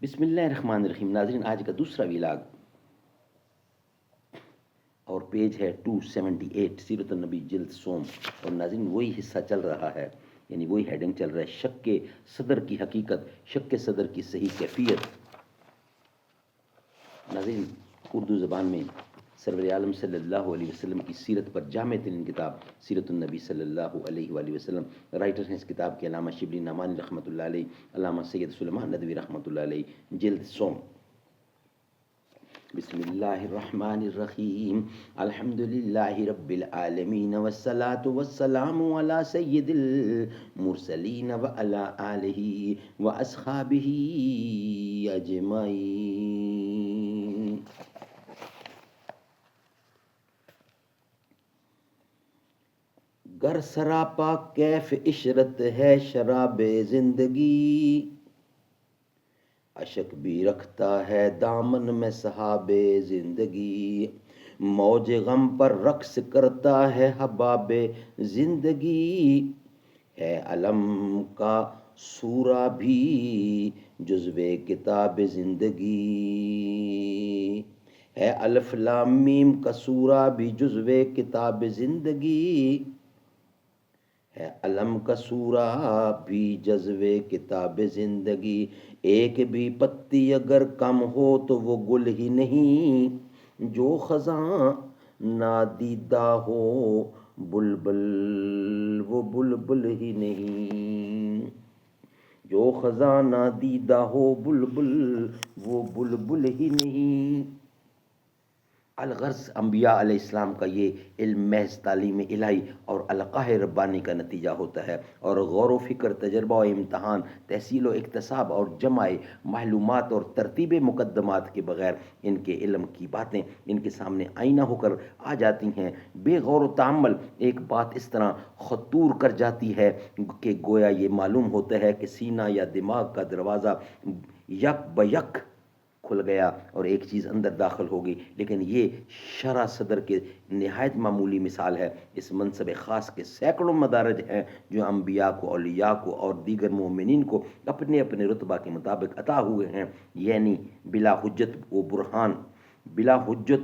بسم اللہ الرحمن الرحیم. ناظرین، آج کا دوسرا ویلاگ اور پیج ہے 278 سیرت النبی جلد سوم. اور ناظرین، وہی حصہ چل رہا ہے، یعنی وہی ہیڈنگ چل رہا ہے، شک کے صدر کی حقیقت، شک کے صدر کی صحیح کیفیت. ناظرین، اردو زبان میں سرور عالم صلی اللہ علیہ وسلم کی سیرت پر جامع ترین کتاب سیرت النبی صلی اللہ علیہ وآلہ وسلم. رائٹر ہیں اس کتاب کے علامہ شبلی نعمانی رحمۃ اللہ علیہ، علامہ سید سلیمان ندوی رحمۃ اللہ علیہ. جلد سوم. بسم اللہ الرحمن الرحیم. الحمد للہ رب العالمین والصلاة والسلام علی سید المرسلین وعلی آلہ واصحابہ اجمعین. گر سراپا کیف عشرت ہے شراب زندگی، اشک بھی رکھتا ہے دامن میں صحاب زندگی. موج غم پر رقص کرتا ہے حباب زندگی، ہے علم کا سورہ بھی جزو کتاب زندگی. ہے الف لام میم کا سورہ بھی جزو کتاب زندگی، ہے علم کا سورہ بھی جزوے کتاب زندگی. ایک بھی پتی اگر کم ہو تو وہ گل ہی نہیں، جو خزاں نادیدہ ہو بلبل وہ بلبل ہی نہیں. جو خزاں نادیدہ ہو بلبل وہ بلبل ہی نہیں. الغرض انبیاء علیہ السلام کا یہ علم محض تعلیم الہی اور القاہ ربانی کا نتیجہ ہوتا ہے، اور غور و فکر، تجربہ و امتحان، تحصیل و اکتساب اور جمع معلومات اور ترتیب مقدمات کے بغیر ان کے علم کی باتیں ان کے سامنے آئینہ ہو کر آ جاتی ہیں. بے غور و تأمل ایک بات اس طرح خطور کر جاتی ہے کہ گویا یہ معلوم ہوتا ہے کہ سینہ یا دماغ کا دروازہ یک بیک کھل گیا اور ایک چیز اندر داخل ہو گئی. لیکن یہ شرح صدر کے نہایت معمولی مثال ہے. اس منصب خاص کے سینکڑوں مدارج ہیں جو انبیاء کو، اولیاء کو اور دیگر مومنین کو اپنے اپنے رتبہ کے مطابق عطا ہوئے ہیں، یعنی بلا حجت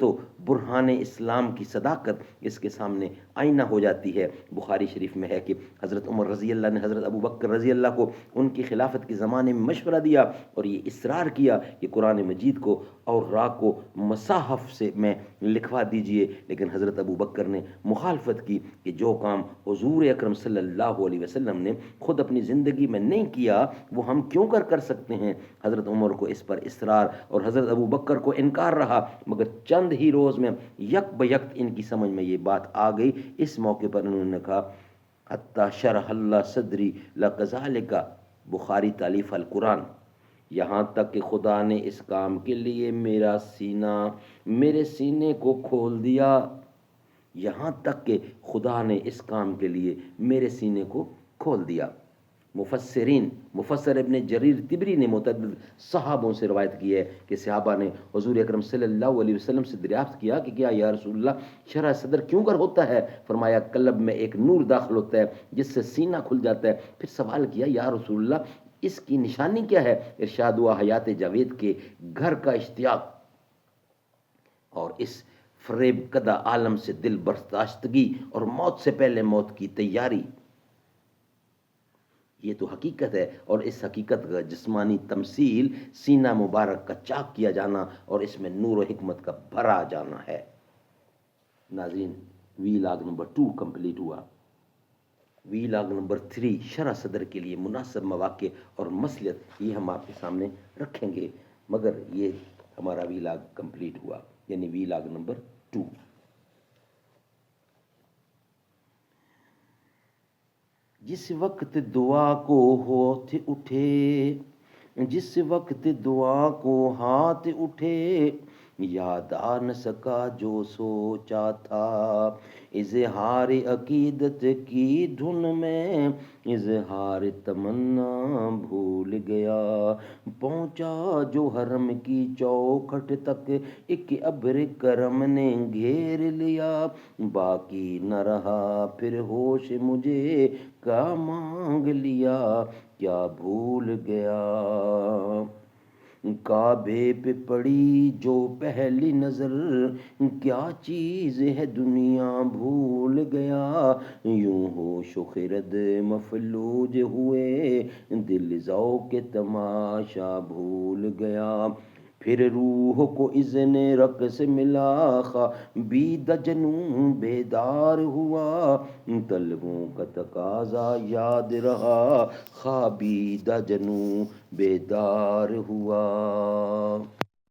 و برہان اسلام کی صداقت اس کے سامنے آئینہ ہو جاتی ہے. بخاری شریف میں ہے کہ حضرت عمر رضی اللہ نے حضرت ابو بکر رضی اللہ کو ان کی خلافت کے زمانے میں مشورہ دیا اور یہ اصرار کیا کہ قرآن مجید کو اور را کو مصاحف سے میں لکھوا دیجئے. لیکن حضرت ابو بکر نے مخالفت کی کہ جو کام حضور اکرم صلی اللہ علیہ وسلم نے خود اپنی زندگی میں نہیں کیا وہ ہم کیوں کر سکتے ہیں. حضرت عمر کو اس پر اصرار اور حضرت ابو بکر کو انکار رہا، مگر چند ہی روز میں یک بیک ان کی سمجھ میں یہ بات آ گئی. اس موقع پر انہوں نے کہا حتی شرح اللہ صدری لکذالک، بخاری تالیف القرآن، یہاں تک کہ خدا نے اس کام کے لیے میرے سینے کو کھول دیا. یہاں تک کہ خدا نے اس کام کے لیے میرے سینے کو کھول دیا. مفسر ابن جریر طبری نے متعدد صحابوں سے روایت کی ہے کہ صحابہ نے حضور اکرم صلی اللہ علیہ وسلم سے دریافت کیا کہ کیا یا رسول اللہ شرح صدر کیوں کر ہوتا ہے؟ فرمایا قلب میں ایک نور داخل ہوتا ہے جس سے سینہ کھل جاتا ہے. پھر سوال کیا یا رسول اللہ اس کی نشانی کیا ہے؟ ارشاد ہوا حیات جاوید کے گھر کا اشتیاق اور اس فریب کدہ عالم سے دل برداشتگی اور موت سے پہلے موت کی تیاری. یہ تو حقیقت ہے، اور اس حقیقت کا جسمانی تمثیل سینہ مبارک کا چاک کیا جانا اور اس میں نور و حکمت کا بھرا جانا ہے. ناظرین، وی لاگ نمبر 2 کمپلیٹ ہوا. وی لاگ نمبر 3 شرح صدر کے لیے مناسب مواقع اور مصلحت، یہ ہم آپ کے سامنے رکھیں گے، مگر یہ ہمارا وی لاگ کمپلیٹ ہوا، یعنی وی لاگ نمبر 2. جس وقت دعا کو ہاتھ اٹھے، جس وقت دعا کو ہاتھ اٹھے، یاد آ نہ سکا جو سوچا تھا. اظہار عقیدت کی دھن میں اظہار تمنا بھول گیا. پہنچا جو حرم کی چوکھٹ تک ایک ابر کرم نے گھیر لیا. باقی نہ رہا پھر ہوش مجھے کا مانگ لیا، کیا بھول گیا. کعبے پہ پڑی جو پہلی نظر، کیا چیز ہے دنیا بھول گیا، یوں ہوش و خرد مفلوج ہوئے، دل ذوق تماشا بھول گیا۔ پھر روح کو اذن رقص ملا، خوابیدہ جنوں بیدار ہوا، طلبوں کا تقاضا یاد رہا، خوابیدہ جنوں بیدار ہوا۔